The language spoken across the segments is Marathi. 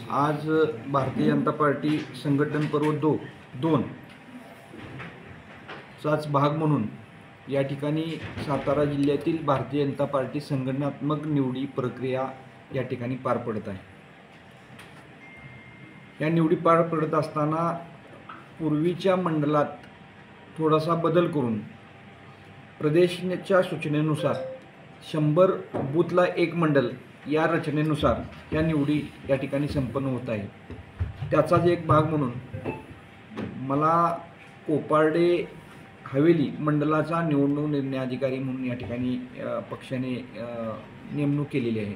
आज भारतीय जनता पार्टी संघटन पर्व 2 चाच भाग म्हणून या ठिकाणी सातारा जिल्ह्यातील भारतीय जनता पार्टी संघटनात्मक निवडी प्रक्रिया या ठिकाणी पार पडत आहे। या निवडी पार पडत असताना पूर्वीच्या मंडलात थोडासा बदल करून प्रदेशाच्या सूचनेनुसार 100 बूथला एक मंडल या रचनेनुसार या निवडी या ठिकाणी संपन्न होत आहे। त्याचाच एक भाग म्हणून मला कोपार्डे हवेली मंडलाचा निवडणूक निर्णय अधिकारी म्हणून या ठिकाणी पक्षाने नेमणूक केलेली आहे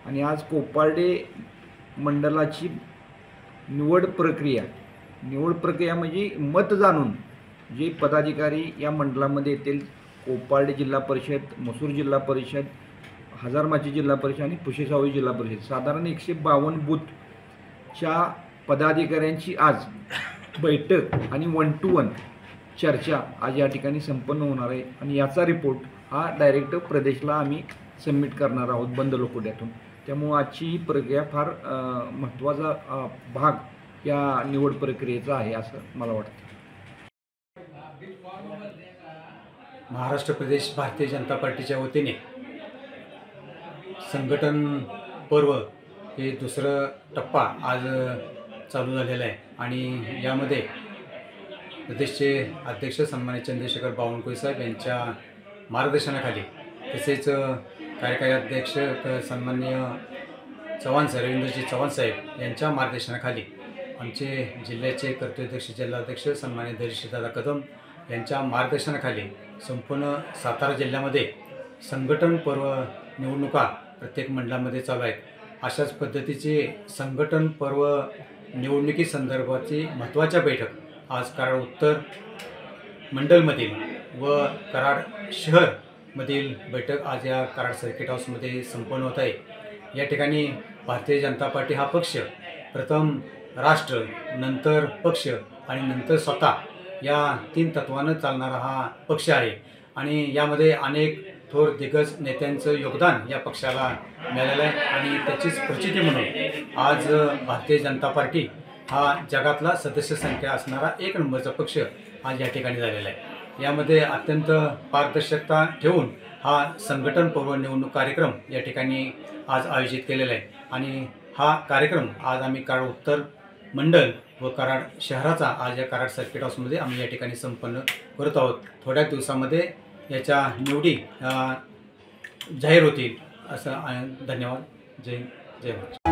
आणि आज कोपार्डे मंडलाची निवड प्रक्रिया म्हणजे मत जाणून जे पदाधिकारी या मंडलामध्ये येतील, कोपार्डे जिल्हा परिषद, मसूर जिल्हा परिषद, हजारमाची जिल्हा परिषद आणि पुशेसावळी जिल्हा परिषद साधारण 152 बूथच्या पदाधिकाऱ्यांची आज बैठक आणि 1 to 1 चर्चा आज या ठिकाणी संपन्न होणार आहे आणि याचा रिपोर्ट हा डायरेक्ट प्रदेशला आम्ही सबमिट करणार आहोत बंद लोखंड्यातून। त्यामुळे आजची ही प्रक्रिया फार महत्त्वाचा भाग या निवड प्रक्रियेचा आहे असं मला वाटतं। महाराष्ट्र प्रदेश भारतीय जनता पार्टीच्या वतीने संघटन पर्व हे दुसरं टप्पा आज चालू झालेला आहे आणि यामध्ये प्रदेशचे अध्यक्ष सन्माननीय चंद्रशेखर बावनकुळे साहेब यांच्या मार्गदर्शनाखाली तसेच कार्यकारी अध्यक्ष सन्माननीय रवींद्रजी चव्हाण साहेब यांच्या मार्गदर्शनाखाली आमचे जिल्ह्याचे कर्तव्याध्यक्ष जिल्हाध्यक्ष सन्माननीय धैर्यशीलदादा कदम यांच्या मार्गदर्शनाखाली संपूर्ण सातारा जिल्ह्यामध्ये संघटन पर्व निवडणुका प्रत्येक मंडळामध्ये चालू आहेत। अशाच पद्धतीचे संघटन पर्व निवडणुकीसंदर्भाची महत्त्वाच्या बैठक आज कराड उत्तर मंडलमधील व कराड शहरमधील बैठक आज या कराड सर्किट हाऊसमध्ये संपन्न होत आहे। या ठिकाणी भारतीय जनता पार्टी हा पक्ष प्रथम राष्ट्र, नंतर पक्ष आणि नंतर स्वतः या 3 तत्वानं चालणारा हा पक्ष आहे आणि यामध्ये अनेक थोर दिग्गज नेत्यांचं योगदान या पक्षाला मिळालेलं आहे आणि त्याचीच प्रचिती म्हणून आज भारतीय जनता पार्टी हा जगातला सदस्य संख्या असणारा 1 नंबरचा पक्ष आज या ठिकाणी झालेला आहे। यामध्ये अत्यंत पारदर्शकता ठेवून हा संघटन पर्व निवडणूक कार्यक्रम या ठिकाणी आज आयोजित केलेला आहे आणि हा कार्यक्रम आज आम्ही कराड उत्तर मंडल व कराड शहराचा आज या कराड सर्किट हाऊसमध्ये आम्ही या ठिकाणी संपन्न करत आहोत। थोड्या दिवसामध्ये याच्या निवडी जाहीर होतील असं धन्यवाद। जय महाराष्ट्र।